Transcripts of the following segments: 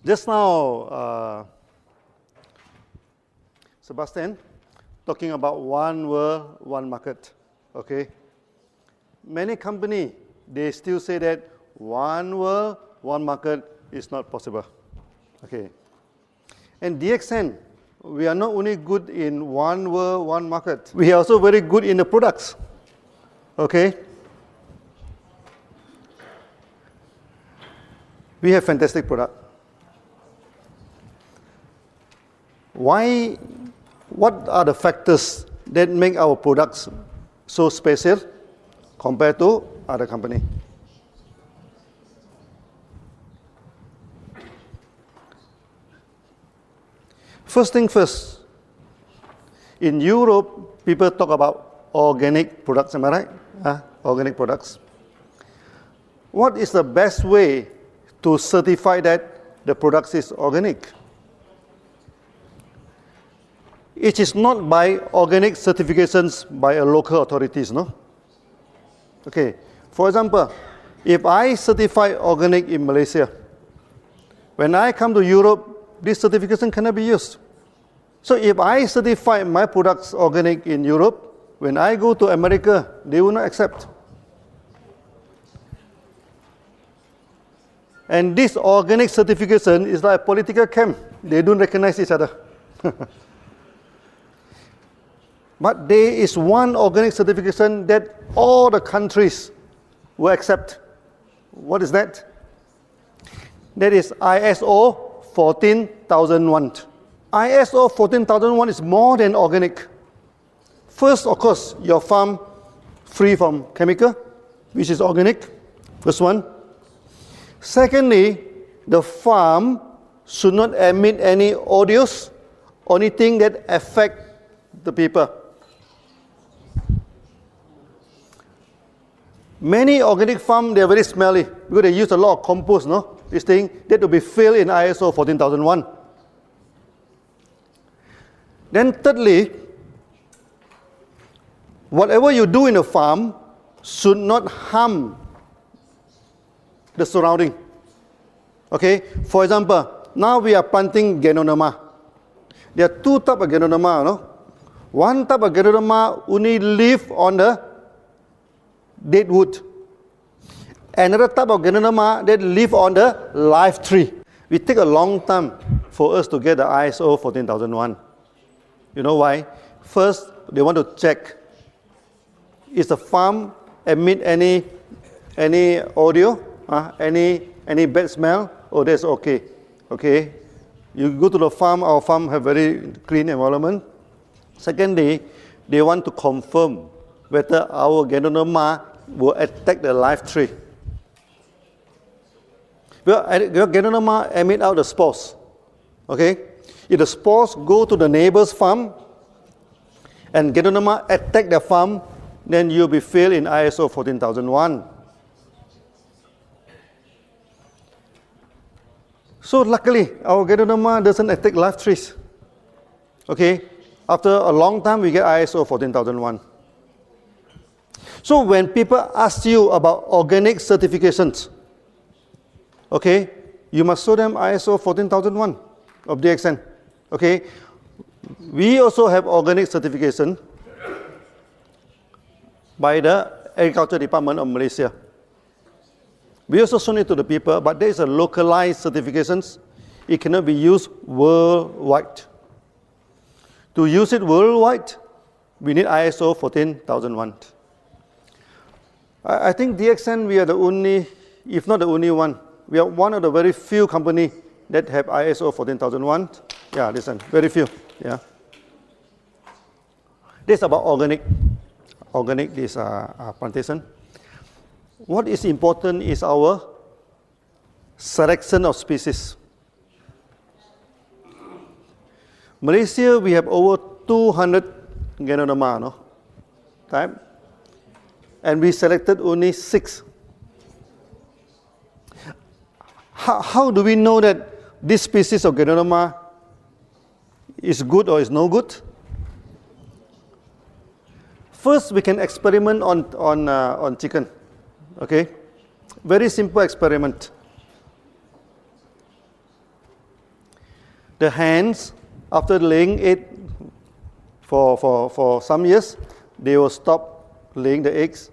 Just now, Sebastian, talking about one world, one market, okay? Many companies, they still say that one world, one market is not possible, okay? And DXN, we are not only good in one world, one market, we are also very good in the products, okay? We have fantastic product. What are the factors that make our products so special compared to other company? First thing first, in Europe, people talk about organic products, am I right? Organic products. What is the best way to certify that the product is organic? It is not by organic certifications by a local authorities, no? Okay, for example, if I certify organic in Malaysia, when I come to Europe, this certification cannot be used. So if I certify my products organic in Europe, when I go to America, they will not accept. And this organic certification is like a political camp. They don't recognize each other. But there is one organic certification that all the countries will accept. What is that? That is ISO 14001. ISO 14001 is more than organic. First, of course, your farm free from chemical, which is organic. First one. Secondly, the farm should not emit any odors or anything that affect the people. Many organic farms, they are very smelly because they use a lot of compost, no? This thing, that will be filled in ISO 14001. Then thirdly, whatever you do in a farm should not harm the surrounding. Okay, for example, now we are planting Ganoderma. There are two types of Ganoderma, no? One type of Ganoderma only live on the dead wood. Another type of Ganoderma that live on the live tree. It take a long time for us to get the ISO 14001. You know why? First, they want to check, is the farm emit any audio, any bad smell? Oh, that's okay. Okay, you go to the farm. Our farm have very clean environment. Secondly, they want to confirm whether our Ganoderma will attack the live tree. Well, Ganoderma emit out the spores. Okay, if the spores go to the neighbor's farm and Ganoderma attack the farm, then you'll be failed in ISO 14001. So luckily, our Ganoderma doesn't attack live trees. Okay, after a long time, we get ISO 14001. So when people ask you about organic certifications, okay, you must show them ISO 14001 of DXN. Okay, we also have organic certification by the Agriculture Department of Malaysia. We also show it to the people, but there is a localized certifications. It cannot be used worldwide. To use it worldwide, we need ISO 14001. I think DXN, we are the only, if not the only one, we are one of the very few companies that have ISO 14001. Yeah, listen, very few. Yeah. This is about organic. Organic, this plantation. What is important is our selection of species. Malaysia, we have over 200 Ganoderma, no? Type. And we selected only 6. How do we know that this species of Ganoderma is good or is no good? First, we can experiment on chicken. Okay, very simple experiment. the hens, after laying egg for some years, they will stop laying the eggs.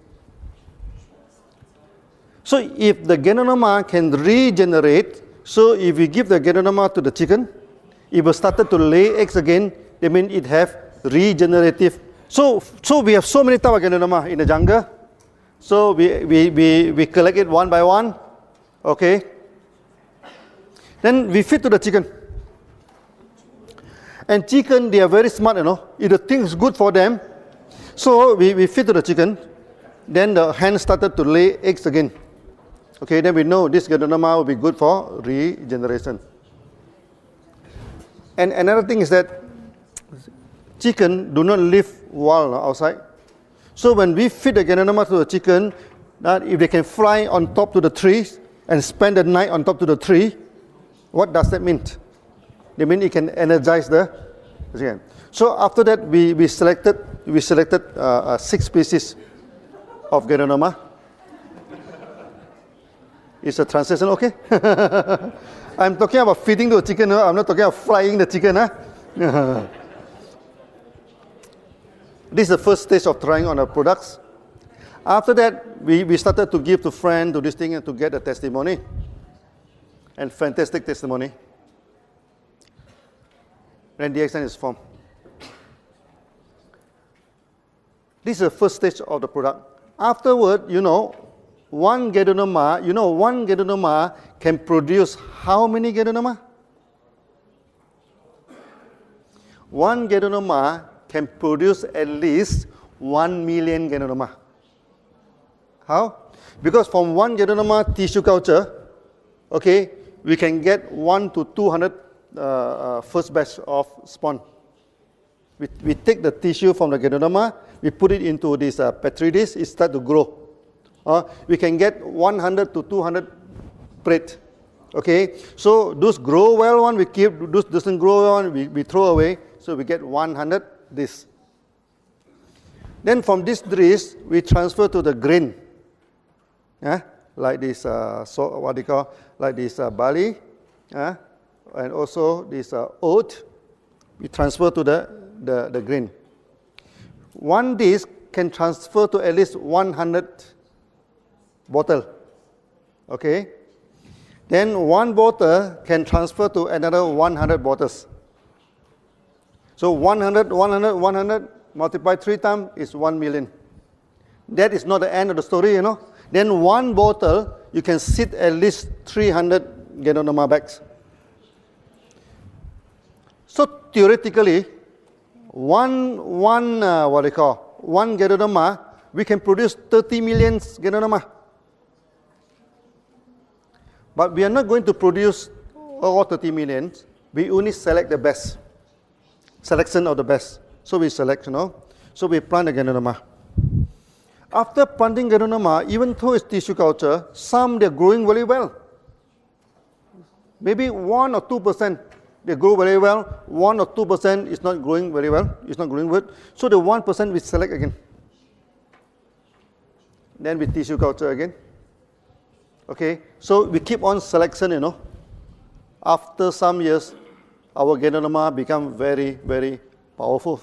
So if the ganoderma can regenerate, so if we give the ganoderma to the chicken, it will start to lay eggs again, that means it have regenerative. So we have so many types of ganoderma in the jungle. So we collect it one by one, okay? Then we feed to the chicken. And chicken, they are very smart, you know. If the thing is good for them, so we feed to the chicken. Then the hen started to lay eggs again. Okay, then we know this ganoderma will be good for regeneration. And another thing is that chicken do not live wild outside. So when we feed the ganoderma to the chicken, that if they can fly on top to the trees and spend the night on top to the tree, what does that mean? They mean it can energize the chicken. So after that, we selected 6 species of ganoderma. Is a translation okay? I'm talking about feeding the chicken. I'm not talking about frying the chicken. This is the first stage of trying on our products. After that, we started to give to friends to this thing and to get a testimony. And fantastic testimony. Then the extent is formed. This is the first stage of the product. Afterward, one ganoderma can produce how many ganoderma? One ganoderma can produce at least 1 million ganoderma. How? Because from one ganoderma tissue culture, okay, we can get 1 to 200 first batch of spawn. We take the tissue from the ganoderma, we put it into this petri dish, it starts to grow. We can get 100 to 200 plate. Okay, so those grow well one we keep, those doesn't grow well one we throw away. So we get 100 this. Then from this dish we transfer to the grain. Like this, like this barley, and also this oat. We transfer to the grain. One dish can transfer to at least 100 bottle. Okay. Then one bottle can transfer to another 100 bottles. So 100 multiplied 3 times is 1 million. That is not the end of the story, Then one bottle, you can sit at least 300 ganoderma bags. So theoretically, one ganoderma, we can produce 30 million ganoderma. But we are not going to produce all 30 million. We only select the best. Selection of the best. So we select, So we plant the ganoderma. After planting ganoderma, even though it's tissue culture, some they're growing very well. Maybe 1 or 2% they grow very well. 1 or 2% is not growing very well. It's not growing good. So the 1% we select again. Then we tissue culture again. Okay, so we keep on selection, After some years, our ganoderma become very, very powerful.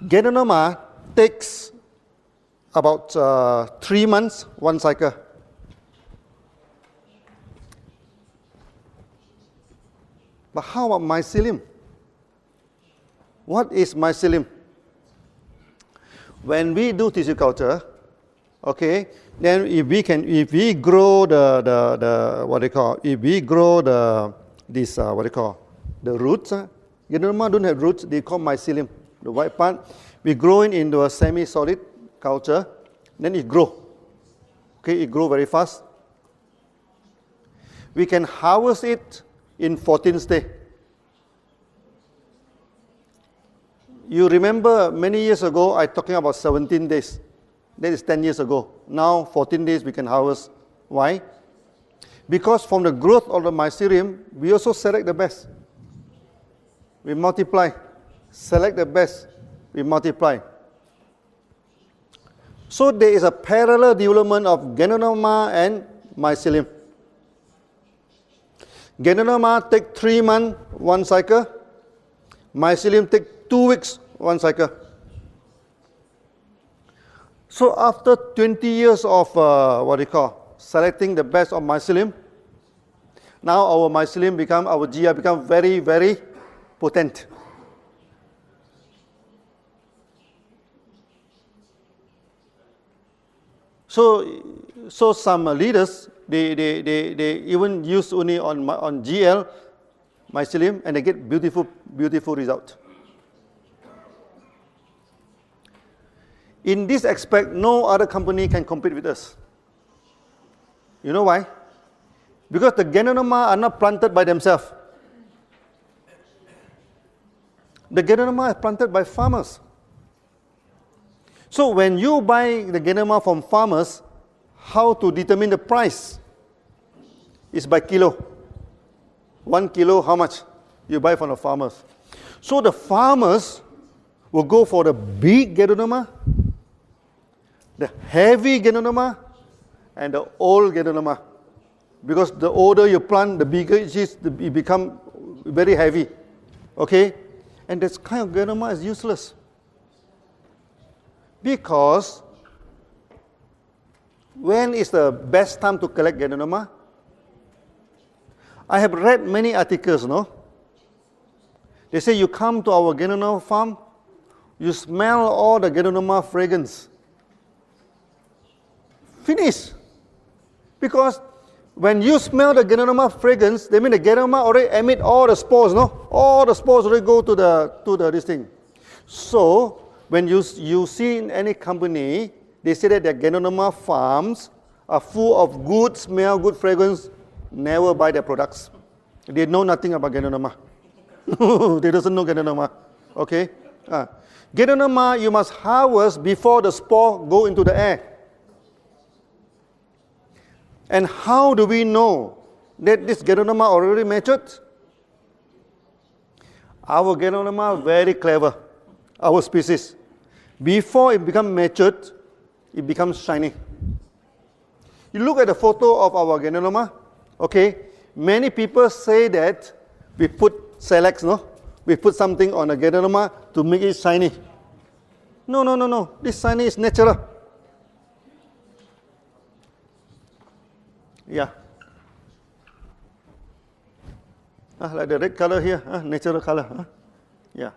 Ganoderma takes about 3 months, one cycle. But how about mycelium? What is mycelium? When we do tissue culture, okay, then if we grow the roots, ganoderma don't have roots, they call mycelium. The white part, we grow it into a semi-solid culture, then it grow. Okay, it grow very fast. We can harvest it in 14th day. You remember many years ago, I talking about 17 days. That is 10 years ago. Now, 14 days we can harvest. Why? Because from the growth of the mycelium, we also select the best. We multiply. Select the best. We multiply. So there is a parallel development of ganoderma and mycelium. Ganoderma take 3 months, one cycle. Mycelium take 2 weeks, one cycle. So after 20 years of selecting the best of mycelium, now our mycelium become, our GI become very, very potent. So some leaders, they even use only on GL mycelium and they get beautiful result. In this aspect, no other company can compete with us. You know why? Because the Ganoderma are not planted by themselves. The Ganoderma are planted by farmers. So when you buy the Ganoderma from farmers, how to determine the price? Is by kilo. 1 kilo, how much? You buy from the farmers. So the farmers will go for the big Ganoderma, the heavy Ganoderma, and the old Ganoderma. Because the older you plant, the bigger it is, it becomes very heavy. Okay? And this kind of Ganoderma is useless. Because when is the best time to collect Ganoderma? I have read many articles, no? They say you come to our Ganoderma farm, you smell all the Ganoderma fragrance. Finish. Because when you smell the Ganoderma fragrance, that means the Ganoderma already emit all the spores, no? All the spores already go to this thing. So when you see in any company, they say that their Ganoderma farms are full of good smell, good fragrance. Never buy their products. They know nothing about Ganoderma. They doesn't know Ganoderma. Okay? Ganoderma you must harvest before the spore go into the air. And how do we know that this Ganoderma already matured? Our Ganoderma very clever. Our species. Before it becomes matured, it becomes shiny. You look at the photo of our Ganoderma, okay? Many people say that we put Silex, no? We put something on a Ganoderma to make it shiny. No. This shiny is natural. Yeah. Like the red color here, natural color. Yeah.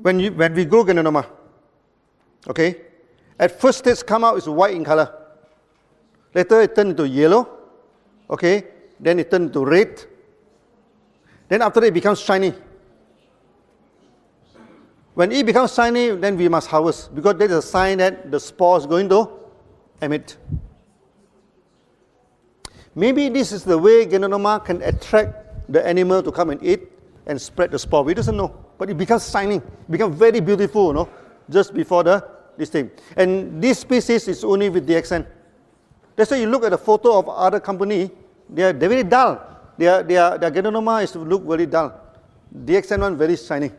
When we grow Ganoderma, okay, at first stage come out is white in color. Later it turns into yellow, okay, then it turns into red. Then after that it becomes shiny. When it becomes shiny, then we must harvest because that is a sign that the spore is going to emit. Maybe this is the way Ganoderma can attract the animal to come and eat and spread the spore. We doesn't know. But it becomes shining, becomes very beautiful, no? Just before this thing. And this species is only with DXN. That's why you look at the photo of other company, they're very dull. Their Ganoderma is to look very dull. DXN one very shiny.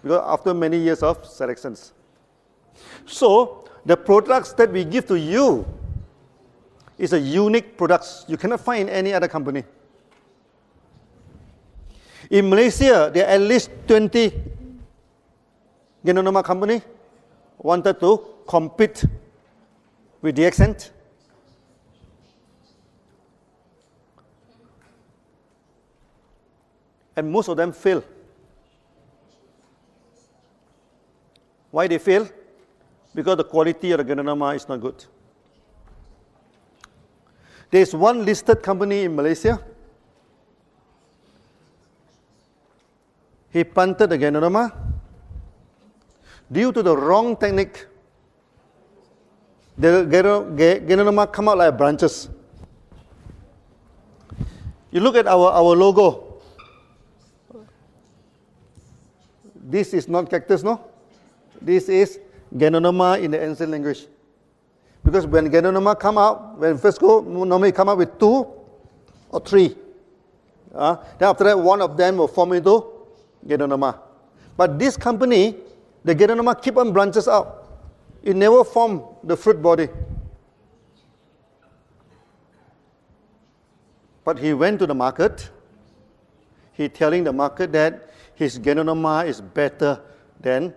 Because after many years of selections. So the products that we give to you is a unique products. You cannot find in any other company. In Malaysia, there are at least 20 Ganoderma company wanted to compete with DXN. And most of them fail. Why they fail? Because the quality of the Ganoderma is not good. There is one listed company in Malaysia. He planted the Ganoderma. Due to the wrong technique, the Ganoderma come out like branches. You look at our logo. This is not cactus, no? This is Ganoderma in the ancient language. Because when Ganoderma come out, when first go, normally come out with 2 or 3. Then after that, one of them will form into Ganoderma. But this company, the Ganoderma keep on branches out. It never form the fruit body. But he went to the market. He telling the market that his Ganoderma is better than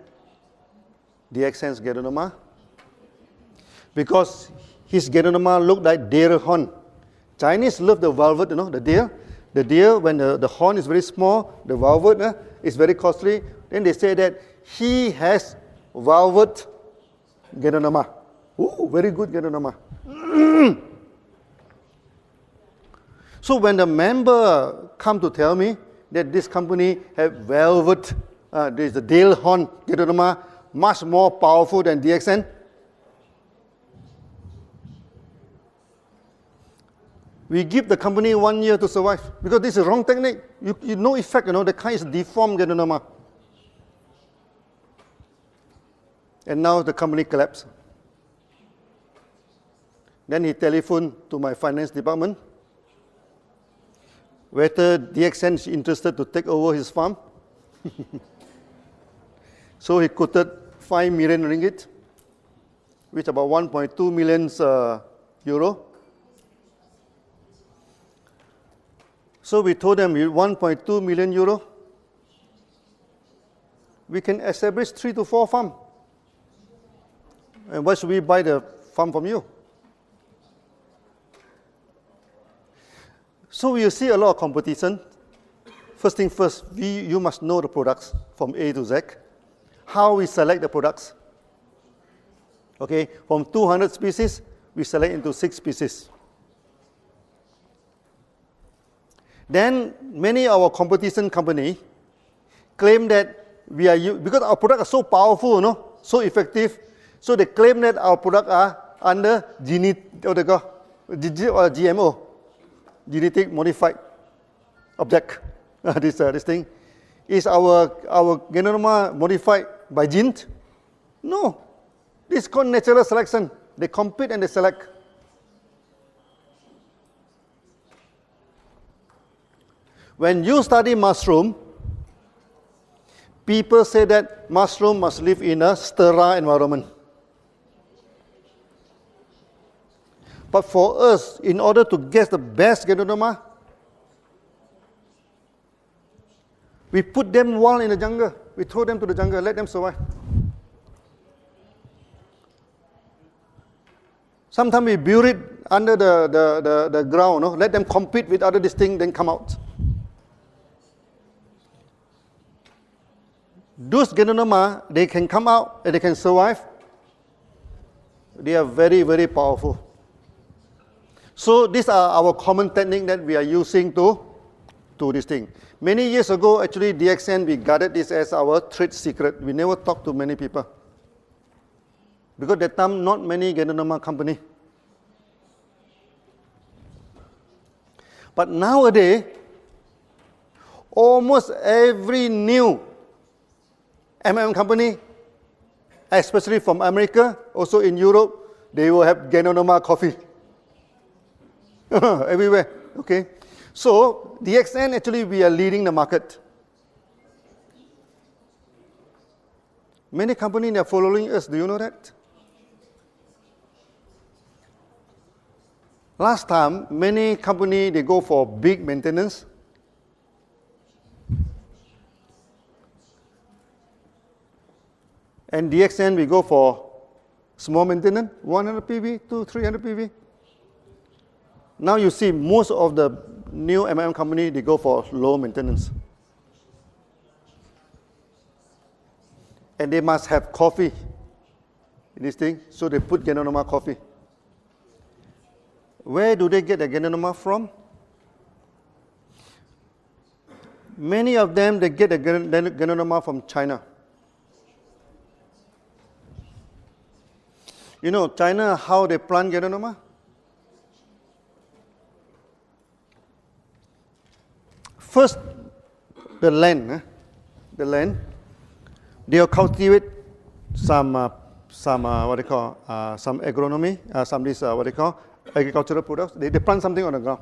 DXN's Ganoderma. Because his Ganoderma looked like deer horn. Chinese love the velvet, the deer. The deer, when the horn is very small, the velvet is very costly. Then they say that he has velvet Ganoderma. Ooh, very good Ganoderma. So when the member come to tell me that this company have velvet, there is a deer horn Ganoderma, much more powerful than DXN, we give the company 1 year to survive because this is wrong technique. You no effect, the kind is deformed Ganoderma. And now the company collapsed. Then he telephoned to my finance department whether DXN is interested to take over his farm. So he quoted 5 million ringgit, which about 1.2 million euro. So we told them, with 1.2 million euro, we can establish 3 to 4 farms. And why should we buy the farm from you? So you see a lot of competition. First thing first, you must know the products from A to Z. How we select the products. Okay, from 200 species, we select into 6 species. Then many of our competition company claim that we are, because our products are so powerful, so effective, so they claim that our products are under GMO, genetic modified object. This thing. Is our Ganoderma modified by genes? No. This is called natural selection. They compete and they select. When you study mushroom, people say that mushroom must live in a sterile environment. But for us, in order to get the best Ganoderma, we put them wild in the jungle. We throw them to the jungle, let them survive. Sometimes we bury it under the ground, let them compete with other things, then come out. Those Ganoderma, they can come out and they can survive. They are very, very powerful. So these are our common technique that we are using to this thing. Many years ago, actually, DXN, we guarded this as our trade secret. We never talked to many people. Because at that time, not many Ganoderma company. But nowadays, almost every new company, especially from America, also in Europe, they will have Ganoderma coffee. Everywhere, okay? So, DXN, actually, we are leading the market. Many companies are following us. Do you know that? Last time, many companies, they go for big maintenance. And DXN, we go for small maintenance, 100 PV to 300 PV. Now you see most of the new company, they go for low maintenance. And they must have coffee in this thing, so they put Ganoderma coffee. Where do they get the Ganoderma from? Many of them, they get the Ganoderma from China. You know, China, how they plant Ganoderma? First, the land, they'll cultivate some agronomy, agricultural products. They plant something on the ground.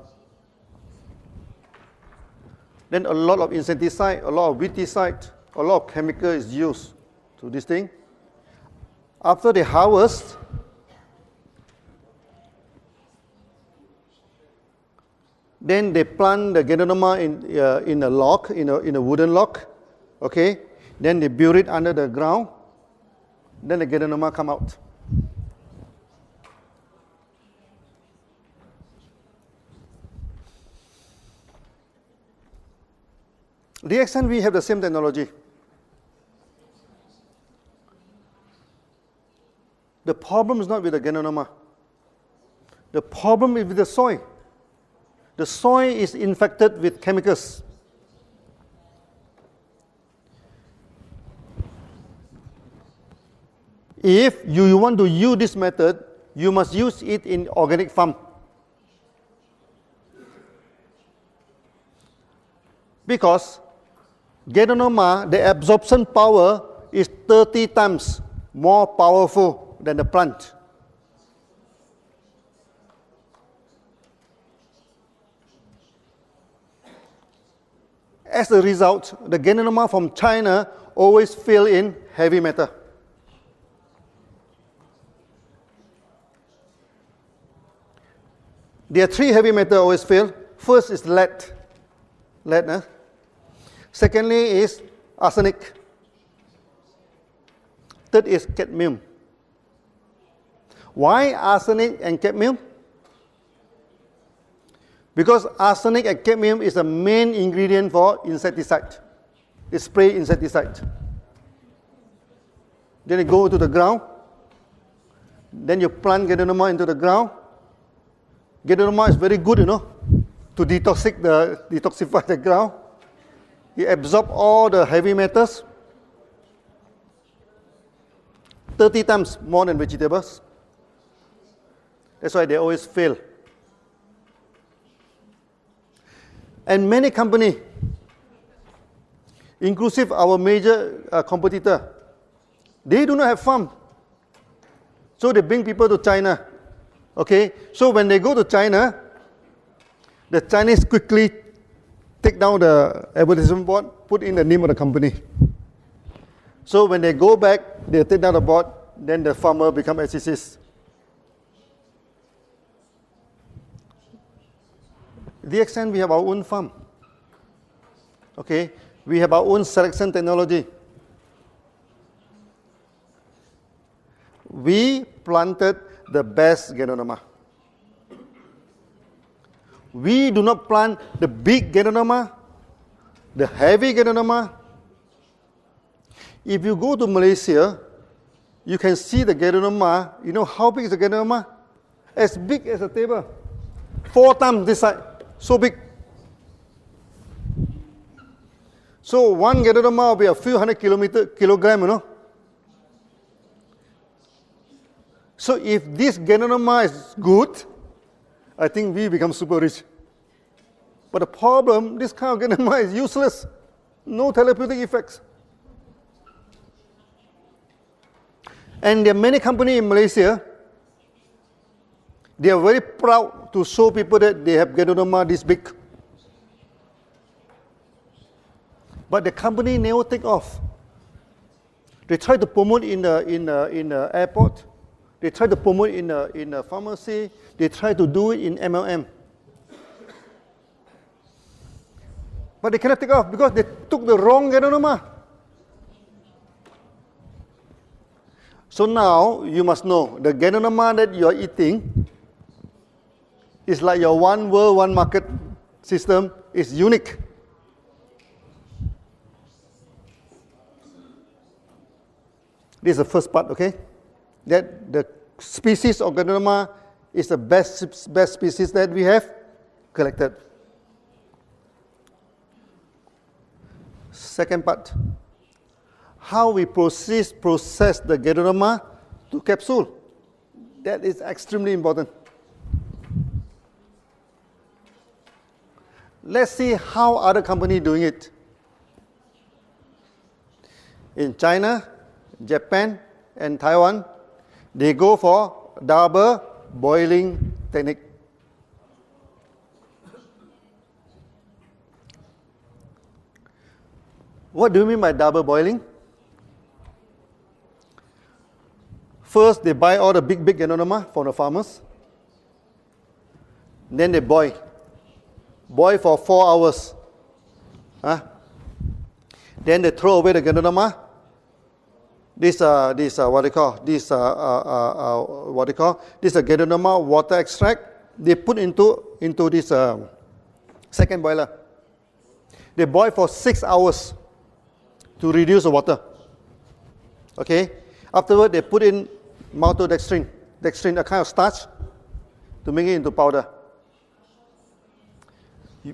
Then a lot of insecticide, a lot of weedicide, a lot of chemical is used to this thing. After they harvest, Then they plant the Ganoderma in a log, in a wooden log. Okay? Then they bury it under the ground. Then the Ganoderma come out. DXN, we have the same technology. The problem is not with the Ganoderma. The problem is with the soil. The soil is infected with chemicals. If you want to use this method, you must use it in organic farm. Because Ganoderma, the absorption power is 30 times more powerful than the plant. As a result, the Ganoderma from China always fail in heavy metal. There are 3 heavy metals always fail. First is lead. Secondly is arsenic. Third is cadmium. Why arsenic and cadmium? Because arsenic and cadmium is the main ingredient for insecticide. It's spray insecticide. Then you go to the ground. Then you plant Ganoderma into the ground. Ganoderma is very good, to detoxify the ground. It absorbs all the heavy metals 30 times more than vegetables. That's why they always fail. And many companies, inclusive our major competitor, they do not have farm. So they bring people to China. Okay? So when they go to China, the Chinese quickly take down the advertisement board, put in the name of the company. So when they go back, they take down the board, then the farmer become SCCs. DXN, we have our own farm. Okay? We have our own selection technology. We planted the best Ganoderma. We do not plant the big Ganoderma, the heavy Ganoderma. If you go to Malaysia, you can see the Ganoderma. You know how big is the Ganoderma? As big as a table. 4 times this side. So big. So one Ganoderma will be a few hundred kilograms, So if this Ganoderma is good, I think we become super rich. But the problem, this kind of Ganoderma is useless. No therapeutic effects. And there are many companies in Malaysia, they are very proud to show people that they have Ganoderma this big. But the company never take off. They try to promote in the airport. They try to promote in a pharmacy. They try to do it in MLM. But they cannot take off because they took the wrong Ganoderma. So now you must know the Ganoderma that you are eating is like your one world, one market system is unique. This is the first part, okay? That the species of Ganoderma is the best species that we have collected. Second part, how we process the Ganoderma to capsule. That is extremely important. Let's see how other companies doing it. In China, Japan, and Taiwan, they go for double boiling technique. What do you mean by double boiling? First, they buy all the big Ganoderma from the farmers. Then they boil. boil for 4 hours. Huh? Then they throw away the Ganoderma. This what they call this Ganoderma water extract. They put into this second boiler. They boil for 6 hours to reduce the water. Okay. Afterward, they put in maltodextrin, a kind of starch, to make it into powder.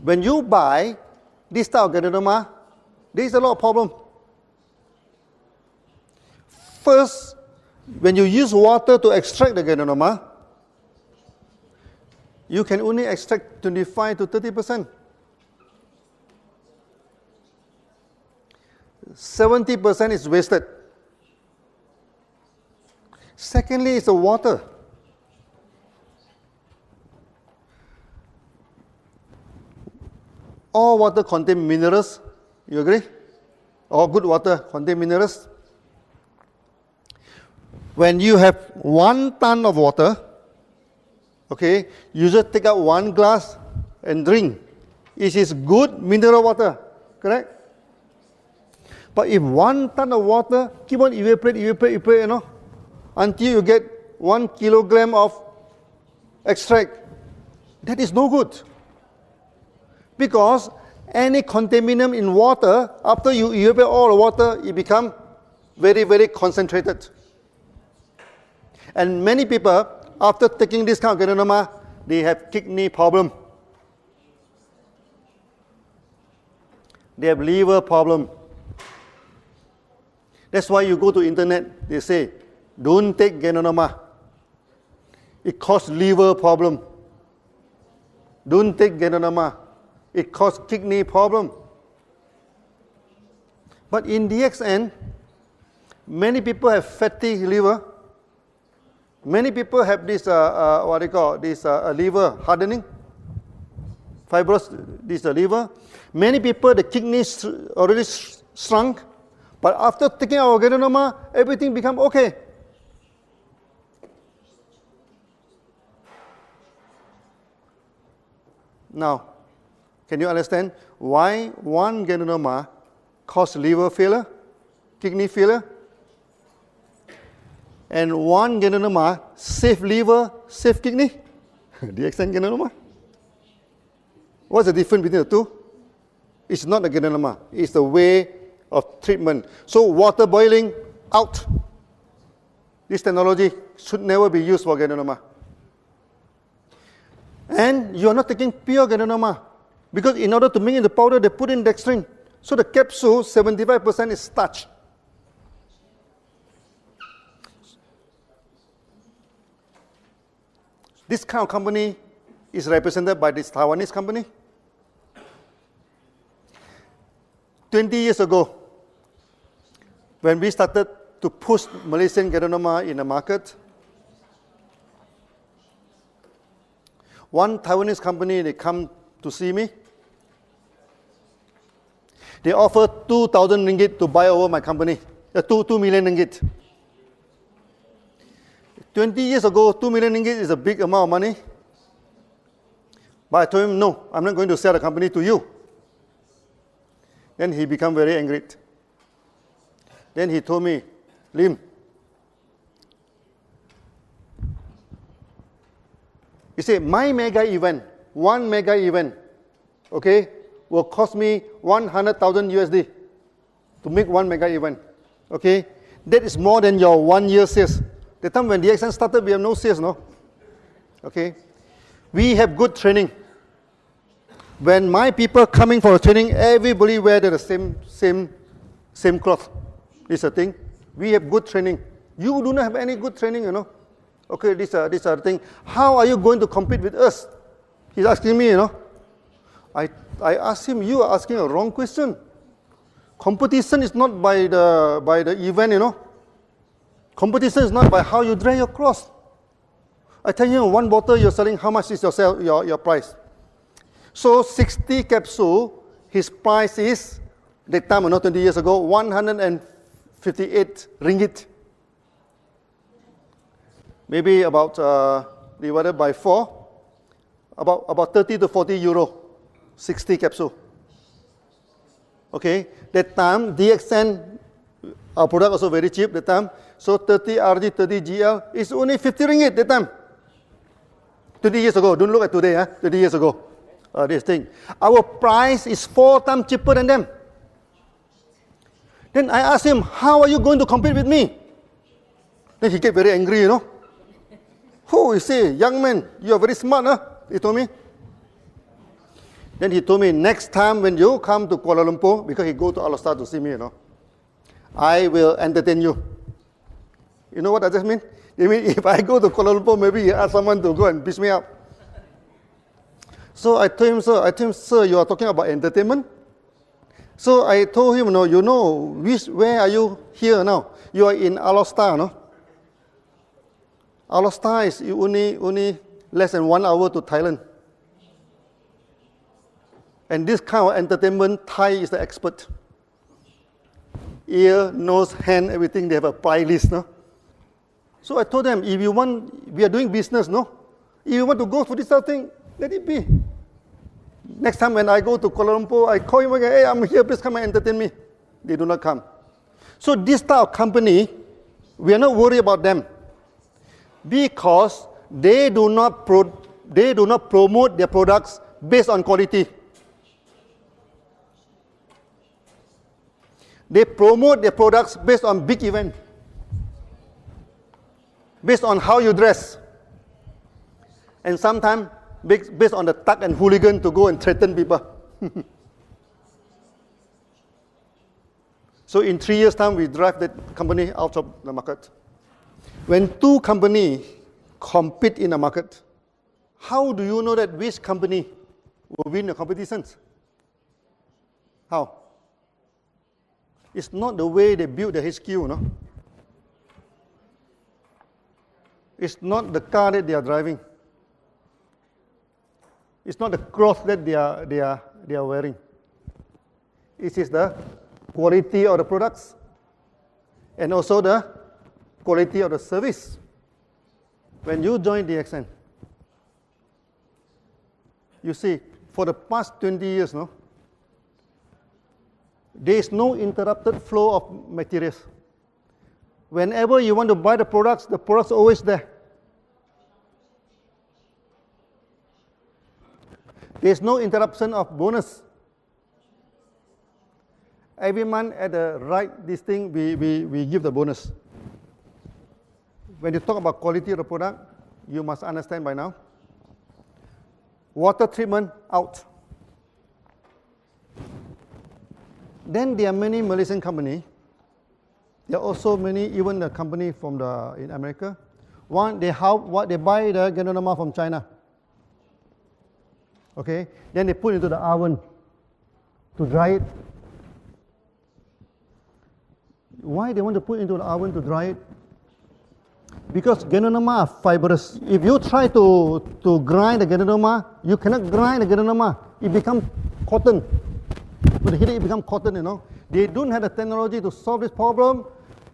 When you buy this type of Ganoderma, there is a lot of problem. First, when you use water to extract the Ganoderma, you can only extract 25 to 30%. 70% is wasted. Secondly, it's the water. All water contain minerals. You agree? All good water contain minerals. When you have 1 ton of water, okay, you just take out 1 glass and drink. It is good mineral water, correct? But if 1 ton of water keep on evaporate, until you get 1 kilogram of extract, that is no good. Because any contaminant in water, after you evaporate all the water, it becomes very, very concentrated. And many people, after taking this kind of Ganoderma, they have kidney problem. They have liver problem. That's why you go to internet, they say, don't take Ganoderma. It causes liver problem. Don't take Ganoderma. It causes kidney problem. But in DXN, many people have fatty liver. Many people have this, liver hardening, fibrous, this liver. Many people, the kidneys already shrunk. But after taking our Ganoderma, everything become okay. Now, can you understand why 1 Ganoderma causes liver failure, kidney failure? And 1 Ganoderma save liver, save kidney? DXN Ganoderma? What's the difference between the two? It's not the Ganoderma, it's the way of treatment. So water boiling, out. This technology should never be used for Ganoderma. And you are not taking pure Ganoderma, because in order to make it the powder, they put in dextrin. So the capsule, 75% is starch. This kind of company is represented by this Taiwanese company. 20 years ago, when we started to push Malaysian Ganoderma in the market, one Taiwanese company, they come to see me. They offer 2,000 ringgit to buy over my company, 2 million ringgit. 20 years ago, 2 million ringgit is a big amount of money. But I told him, no, I'm not going to sell the company to you. Then he became very angry. Then he told me, Lim, he said, my mega event, 1 mega event, okay, will cost me 100,000 USD to make 1 mega event. Okay, that is more than your 1 year sales. The time when DXN started, we have no sales, no? Okay, we have good training. When my people coming for a training, everybody wear the same cloth. This is a thing. We have good training. You do not have any good training, Okay, this are the thing. How are you going to compete with us? He's asking me, I asked him, you are asking a wrong question. Competition is not by the event, Competition is not by how you drag your cloth. I tell you, 1 bottle you're selling, how much is your price? So 60 capsule, his price is, that time, 20 years ago, 158 ringgit. Maybe about, divided by 4, about 30 to 40 euro. 60 capsule. Okay, that time DXN, our product also very cheap that time. So 30 RG, 30 GL is only 50 ringgit that time. 20 years ago, don't look at today, 20 years ago. This thing. Our price is 4 times cheaper than them. Then I asked him, how are you going to compete with me? Then he get very angry, you know. Oh, you say, young man, you are very smart, huh? He told me. Then he told me, next time when you come to Kuala Lumpur, because he go to Al-Star to see me, you know, I will entertain you. You know what does that mean? It means if I go to Kuala Lumpur, maybe he ask someone to go and piss me up. So I told him, sir, you are talking about entertainment? So I told him, no, you know, where are you here now? You are in Al-Star, no? Al-Star is only less than 1 hour to Thailand. And this kind of entertainment, Thai is the expert. Ear, nose, hand, everything, they have a price list, no? So I told them, if you want, we are doing business, no? If you want to go for this sort of thing, let it be. Next time when I go to Kuala Lumpur, I call him again, hey, I'm here, please come and entertain me. They do not come. So this type of company, we are not worried about them because they do not promote their products based on quality. They promote their products based on big event, based on how you dress, and sometimes based on the thug and hooligan to go and threaten people. So in 3 years' time, we drive that company out of the market. When 2 companies compete in a market, how do you know that which company will win the competitions? How? It's not the way they build the HQ, no? It's not the car that they are driving. It's not the clothes that they are wearing. It is the quality of the products and also the quality of the service. When you join DXN, you see, for the past 20 years, no, there is no interrupted flow of materials. Whenever you want to buy the products are always there. There is no interruption of bonus. Every month at the right this thing, we give the bonus. When you talk about quality of the product, you must understand by now. Water treatment, out. Then there are many Malaysian companies. There are also many, even the company from in America. One, they buy the ganoderma from China. Okay, then they put it into the oven to dry it. Why they want to put it into the oven to dry it? Because ganoderma are fibrous. If you try to grind the ganoderma, you cannot grind the ganoderma. It becomes cotton. With the heat, it becomes cotton, you know. They don't have the technology to solve this problem.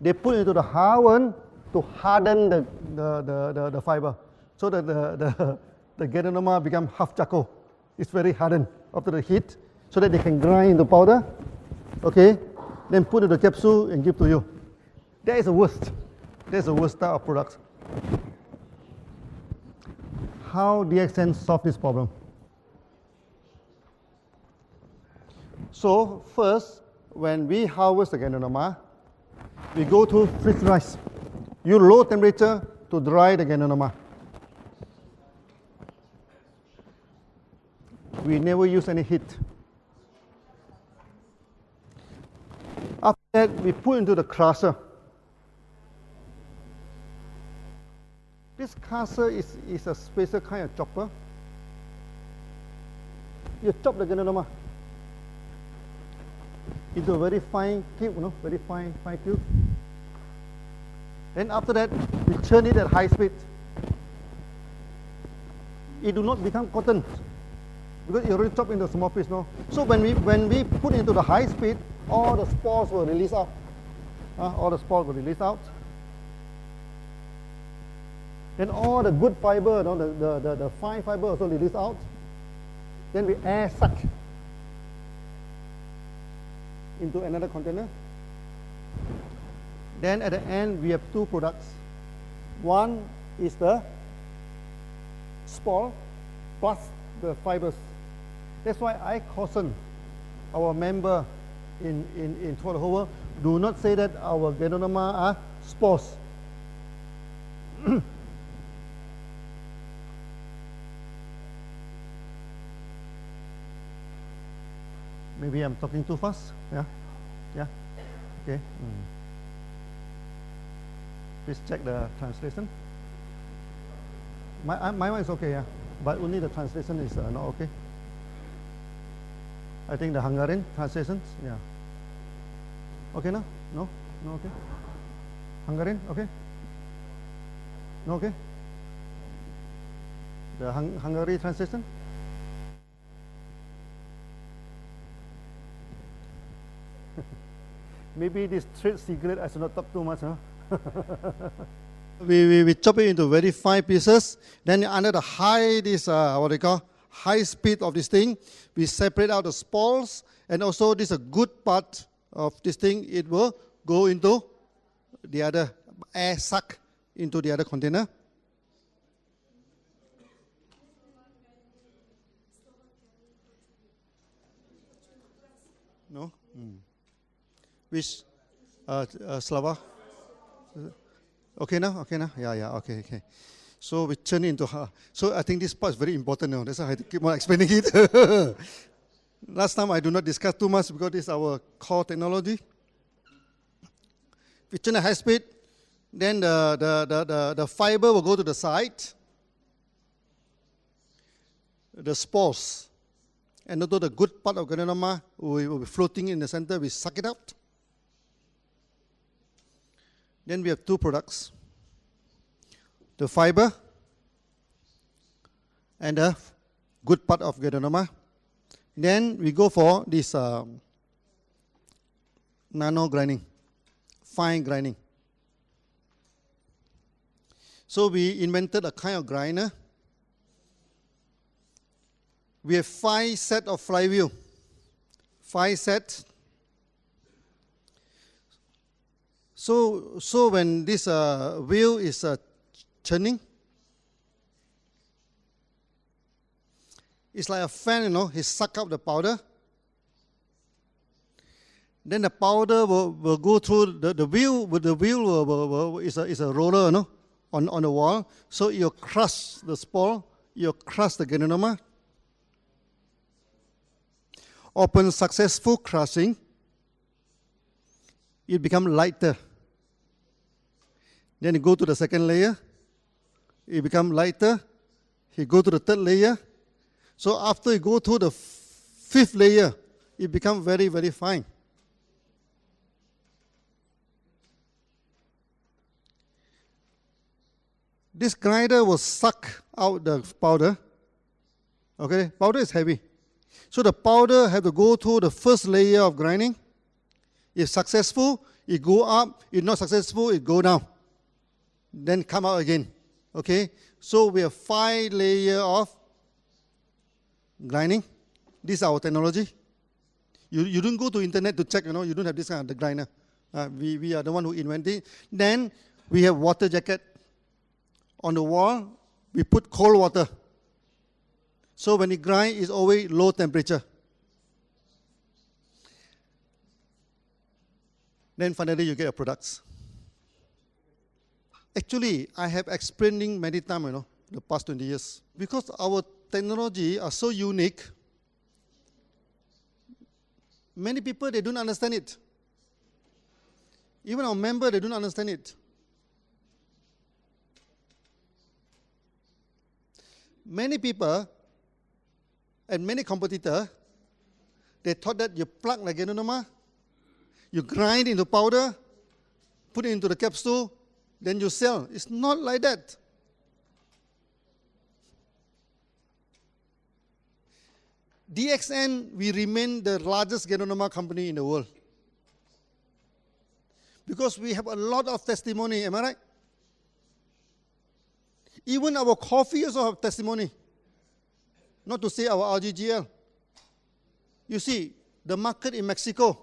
They put it into the oven to harden the fiber, so that the ganoderma become half charcoal. It's very hardened after the heat, so that they can grind into powder. Okay, then put in the capsule and give to you. That is the worst. That's the worst type of products. How DXN solve this problem? So first, when we harvest the ganoderma, we go to freeze rice. Use low temperature to dry the ganoderma. We never use any heat. After that, we put into the crusher. This crusher is a special kind of chopper. You chop the ganoderma into a very fine cube, very fine cube. Then after that, we churn it at high speed. It do not become cotton because it already chopped into small piece, no. So when we put into the high speed, all the spores will release out. All the spores will release out. Then all the good fiber, the fine fiber also release out. Then we air suck into another container. Then at the end, we have two products. One is the spore plus the fibers. That's why I caution our member in throughout the whole world, do not say that our Ganoderma are spores. Maybe I'm talking too fast. Yeah? Yeah? Okay. Please check the translation. My one is okay, yeah. But only the translation is not okay. I think the Hungarian translations, yeah. Okay now? No? No okay? Hungarian, okay? No okay? The Hungary translation? Maybe this trade secret I should not talk too much, huh? we chop it into very fine pieces. Then under the high, what they call, high speed of this thing, we separate out the spores, and also this a good part of this thing, it will go into the other, air suck into the other container. No? Which, Slava? Okay now? Okay now? Yeah, okay. So we turn into her. So I think this part is very important now. That's why I have to keep on explaining it. Last time I do not discuss too much because this is our core technology. We turn at high speed, then the fiber will go to the side. The spores, and although the good part of Ganoderma will be floating in the center, we suck it out. Then we have two products, the fiber and the good part of Ganoderma. Then we go for this nano grinding, fine grinding. So we invented a kind of grinder. We have 5 sets of flywheel, 5 sets. So when this wheel is turning, it's like a fan, it sucks up the powder. Then the powder will go through the wheel. The wheel is a roller, on the wall. So you crush the spore, you crush the Ganoderma. Upon successful crushing, it becomes lighter. Then you go to the second layer, it becomes lighter. You go to the third layer. So after you go to the 5th layer, it becomes very, very fine. This grinder will suck out the powder. Okay, powder is heavy. So the powder has to go through the first layer of grinding. If successful, it go up. If not successful, it go down. Then come out again. Okay? So we have 5 layers of grinding. This is our technology. You don't go to internet to check, you don't have this kind of the grinder. We are the one who invented it. Then we have water jacket. On the wall, we put cold water. So when it grinds, it's always low temperature. Then finally, you get your products. Actually, I have explaining many times, the past 20 years. Because our technology are so unique, many people, they don't understand it. Even our members, they don't understand it. Many people and many competitors, they thought that you plug like Ganoderma, you grind into powder, put it into the capsule, then you sell. It's not like that. DXN, we remain the largest Ganoderma company in the world. Because we have a lot of testimony, am I right? Even our coffee also have testimony. Not to say our RGGL. You see, the market in Mexico,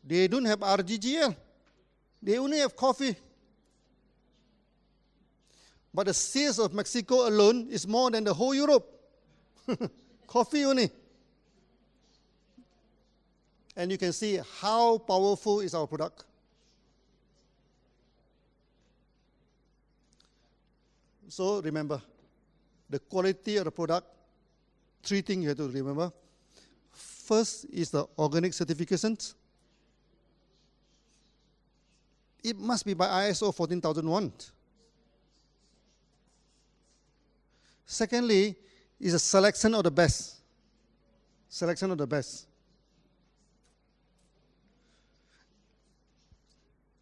They don't have RGGL. They only have coffee. But the sales of Mexico alone is more than the whole Europe. Coffee only. And you can see how powerful is our product. So remember, the quality of the product, 3 things you have to remember. First is the organic certifications. It must be by ISO 14001. Secondly, is a selection of the best. Selection of the best.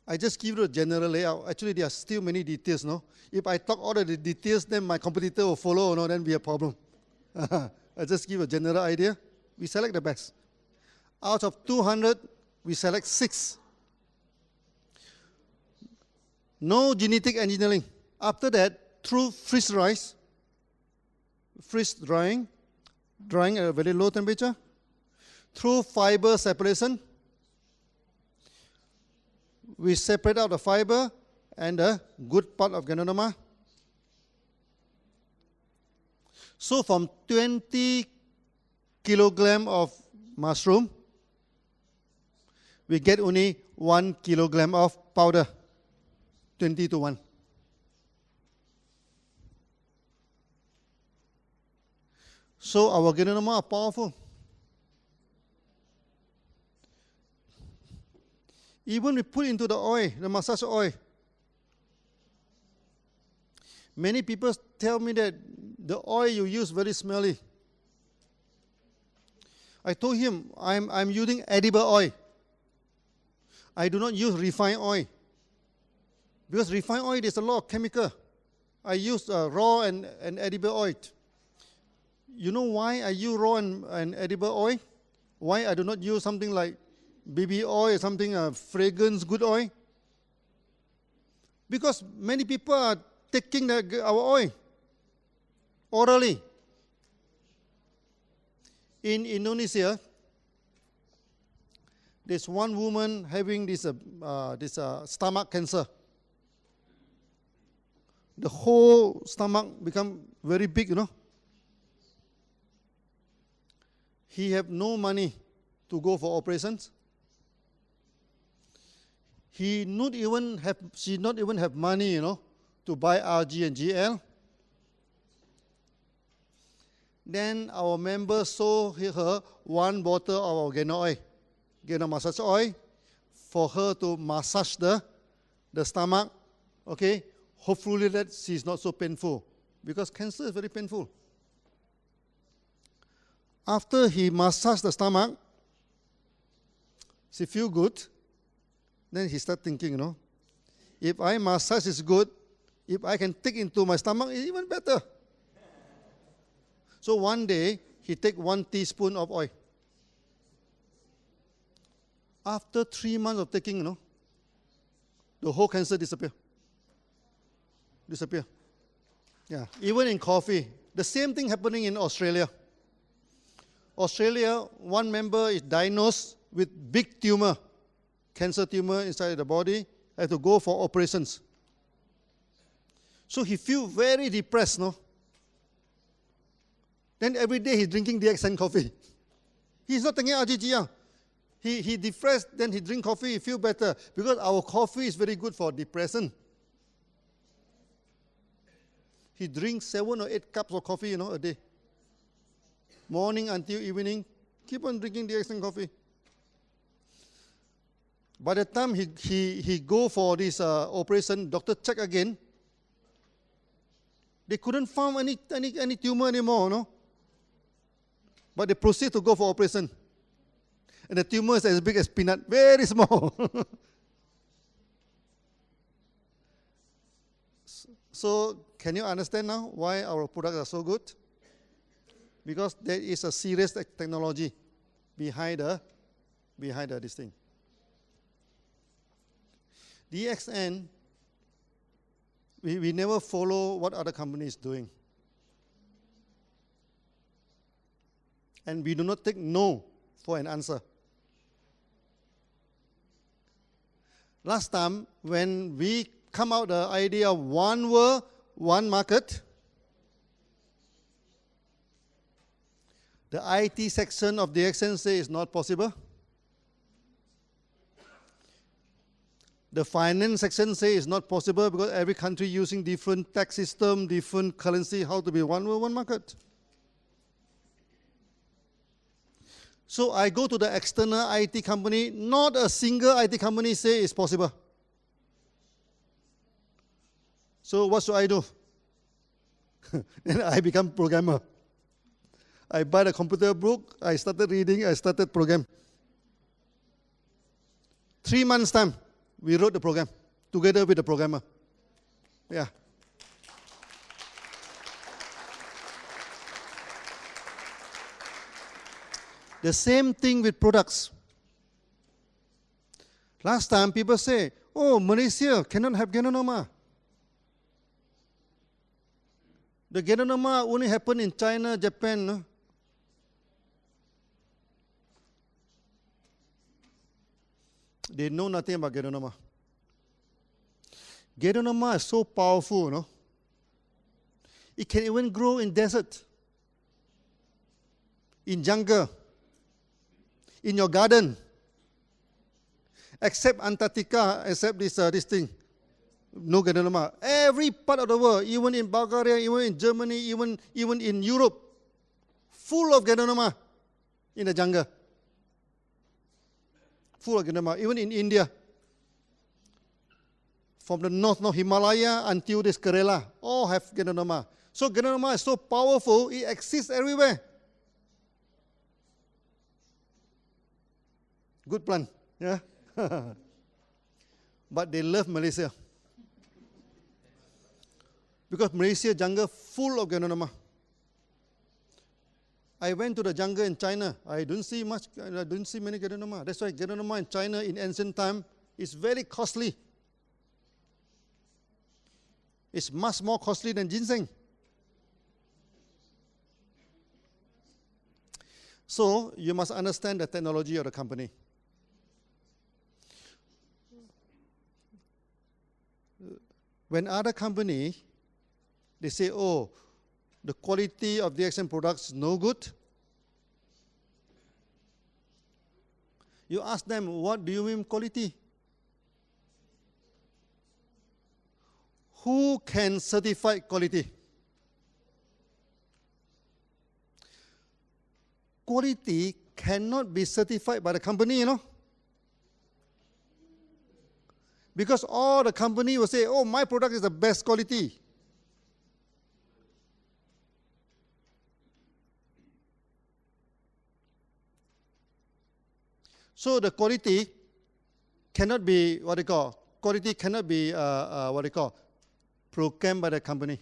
I just give you a general layout. Actually, there are still many details, no? If I talk all of the details, then my competitor will follow, no? Then be a problem. I just give a general idea. We select the best. Out of 200, we select 6. No genetic engineering. After that, through freeze drying at a very low temperature, through fiber separation, we separate out the fiber and the good part of Ganoderma. So from 20 kilogram of mushroom, we get only 1 kilogram of powder, 20 to 1. So our Ganoderma are powerful. Even we put into the oil, the massage oil. Many people tell me that the oil you use very smelly. I told him I'm using edible oil. I do not use refined oil. Because refined oil, there's a lot of chemical. I use raw and edible oil. You know why I use raw and edible oil? Why I do not use something like baby oil or something, fragrance, good oil? Because many people are taking our oil orally. In Indonesia, there's one woman having this stomach cancer. The whole stomach become very big, you know. He have no money to go for operations. She not even have money, you know, to buy RG and GL. Then our member sold her 1 bottle of our Gano oil, Gano massage oil, for her to massage the stomach. Okay, hopefully that she's not so painful, because cancer is very painful. After he massaged the stomach, she feel good. Then he start thinking, you know, if I massage is good, if I can take into my stomach, it's even better. So one day, he take 1 teaspoon of oil. After 3 months of taking, you know, the whole cancer disappear. Yeah, even in coffee. The same thing happening in Australia. Australia, one member is diagnosed with big tumor, cancer tumor inside the body, had to go for operations. So he feel very depressed, no? Then every day he's drinking DXN coffee. He's not taking RGGR. He depressed, then he drink coffee, he feel better. Because our coffee is very good for depression. He drinks 7 or 8 cups of coffee, you know, a day. Morning until evening, keep on drinking DXN coffee. By the time he go for this operation, doctor check again. They couldn't find any tumor anymore, no? But they proceed to go for operation. And the tumor is as big as peanut, very small. So, can you understand now why our products are so good? Because there is a serious technology behind this thing. DXN, we never follow what other companies doing. And we do not take no for an answer. Last time, when we come out the idea of one world, one market, the IT section of the DXN say it's not possible. The finance section say it's not possible because every country using different tax system, different currency, how to be one world, one market. So I go to the external IT company, not a single IT company say it's possible. So what should I do? Then I become programmer. I buy the computer book, I started reading, I started program. 3 months time, we wrote the program together with the programmer. Yeah. The same thing with products. Last time people say, oh, Malaysia cannot have Genonoma. The Genonoma only happened in China, Japan. No? They know nothing about Genonoma. Genonoma is so powerful, no? It can even grow in desert, in jungle, in your garden, except Antarctica, except this thing. No Genonoma. Every part of the world, even in Bulgaria, even in Germany, even in Europe, full of Genonoma in the jungle. Full of Genonoma, even in India. From the north Himalaya until this Kerala, all have Genonoma. So Genonoma is so powerful, it exists everywhere. Good plan, yeah? But they love Malaysia. Because Malaysia jungle full of Genonoma. I went to the jungle in China. I don't see many Genonoma. That's why Genonoma in China in ancient time is very costly. It's much more costly than ginseng. So you must understand the technology of the company. When other company, they say, oh, the quality of the DXN products is no good. You ask them, what do you mean quality? Who can certify quality? Quality cannot be certified by the company, you know. Because all the company will say, oh, my product is the best quality. So the quality cannot be quality cannot be programmed by the company.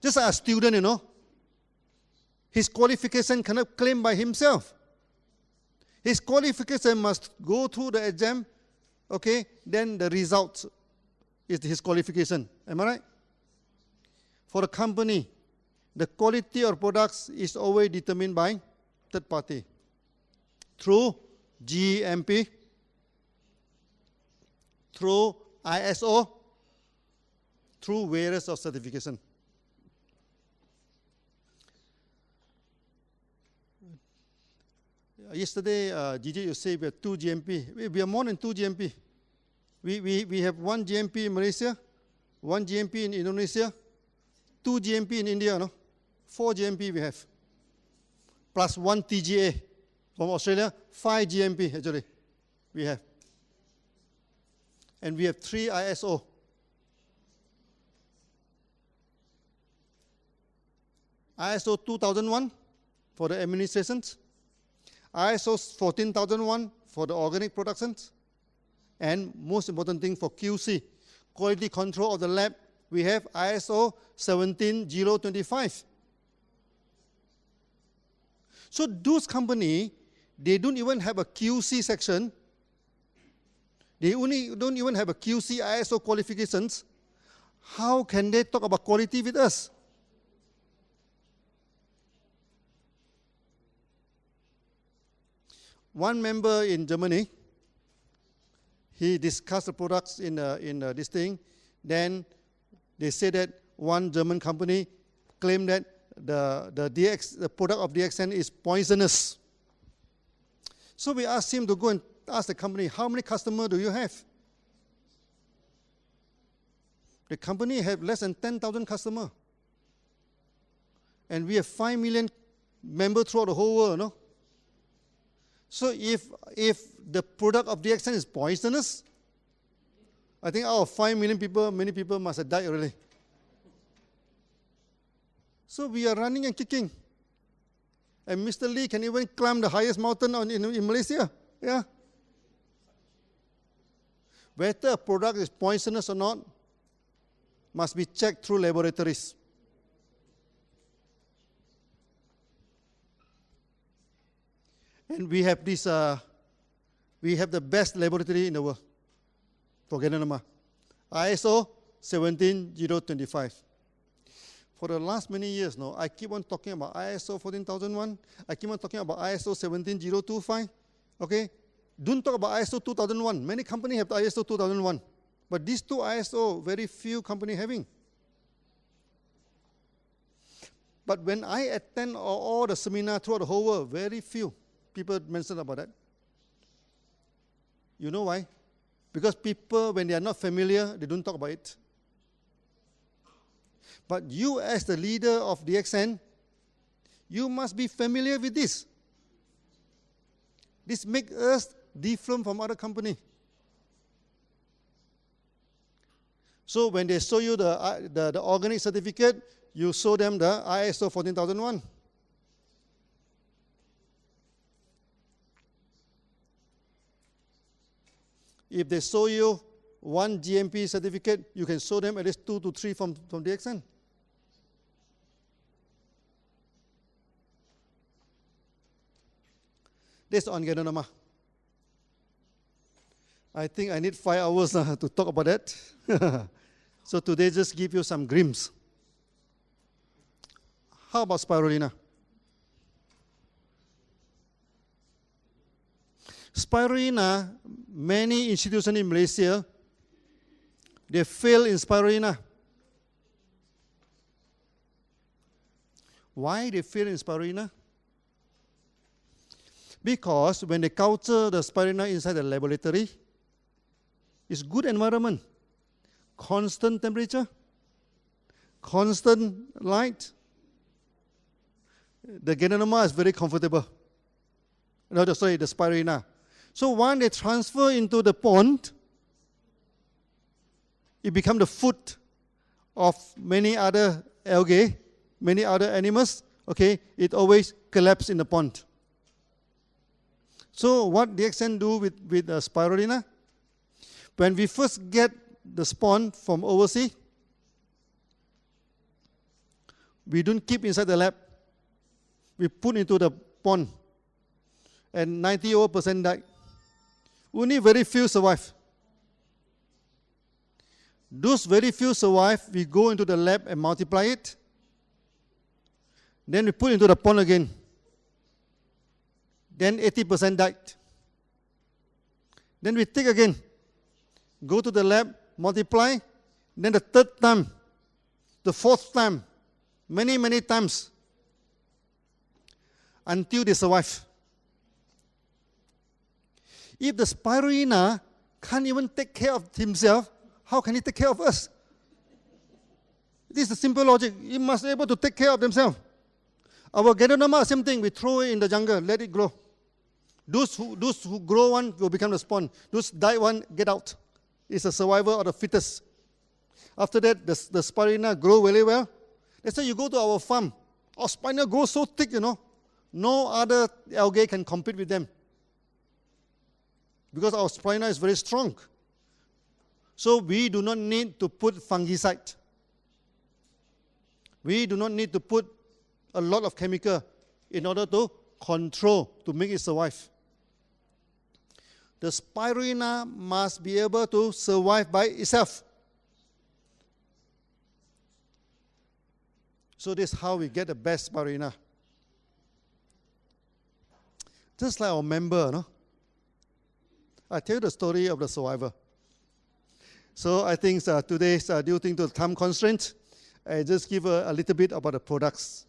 Just like a student, you know, his qualification cannot claim by himself. His qualification must go through the exam, okay, then the result is his qualification. Am I right? For a company, the quality of products is always determined by third party. Through GMP, through ISO, through various of certification. Yesterday, Gigi, you say we have 2 GMP. We are more than 2 GMP. We have 1 GMP in Malaysia, 1 GMP in Indonesia, 2 GMP in India, no? 4 GMP we have. Plus 1 TGA from Australia, 5 GMP actually we have. And we have 3 ISO. ISO 2001 for the administrations, ISO 14001 for the organic productions, and most important thing for QC, quality control of the lab, we have ISO 17025. So those companies, they don't even have a QC section. They don't even have a QC ISO qualifications. How can they talk about quality with us? One member in Germany, he discussed the products in this thing. Then they say that one German company claimed that the product of DXN is poisonous. So we asked him to go and ask the company, how many customers do you have? The company have less than 10,000 customers. And we have 5 million members throughout the whole world, no? So if the product of DXN is poisonous, I think out of 5 million people, many people must have died already. So we are running and kicking. And Mr. Lee can even climb the highest mountain in Malaysia. Yeah. Whether a product is poisonous or not must be checked through laboratories. And we have this, we have the best laboratory in the world for Ganoderma, ISO 17025. For the last many years now, I keep on talking about ISO 14001. I keep on talking about ISO 17025. Okay? Don't talk about ISO 2001. Many companies have ISO 2001. But these two ISO, very few companies having. But when I attend all the seminars throughout the whole world, very few people mention about that. You know why? Because people, when they are not familiar, they don't talk about it. But you, as the leader of DXN, you must be familiar with this. This makes us different from other companies. So when they show you the organic certificate, you show them the ISO 14001. If they show you one GMP certificate, you can show them at least 2 to 3 from DXN. That's on Ganoderma. I think I need 5 hours to talk about that. So today, just give you some glimpse. How about spirulina? Spirulina, many institutions in Malaysia, they fail in spirulina. Why they fail in spirulina? Because when they culture the spirulina inside the laboratory, it's good environment, constant temperature, constant light. The Ganoderma is very comfortable. No, sorry, the spirulina. So when they transfer into the pond, it becomes the food of many other algae, many other animals. Okay, it always collapses in the pond. So what DXN do with spirulina? When we first get the spawn from overseas, we don't keep inside the lab. We put into the pond, and 90% die. Only very few survive. Those very few survive, we go into the lab and multiply it. Then we put into the pond again. Then 80% died. Then we take again, go to the lab, multiply. Then the third time, the fourth time, many times, until they survive. If the spirulina can't even take care of himself, how can he take care of us? This is the simple logic. He must be able to take care of themselves. Our Ganoderma, same thing. We throw it in the jungle, let it grow. Those who grow one will become the spawn. Those die one, get out. It's a survivor of the fittest. After that, the spirulina grow very well. That's why you go to our farm. Our spirulina grows so thick, no other algae can compete with them. Because our spirulina is very strong. So we do not need to put fungicide. We do not need to put a lot of chemical in order to control, to make it survive. The spirulina must be able to survive by itself. So this is how we get the best spirulina. Just like our member, I tell you the story of the survivor. So I think today's due to time constraint, I just give a little bit about the products.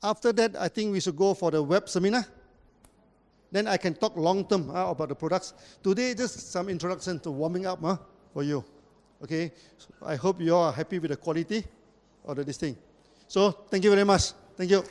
After that, I think we should go for the web seminar. Then I can talk long term about the products. Today, just some introduction to warming up for you. Okay, so I hope you all are happy with the quality of this thing. So thank you very much. Thank you.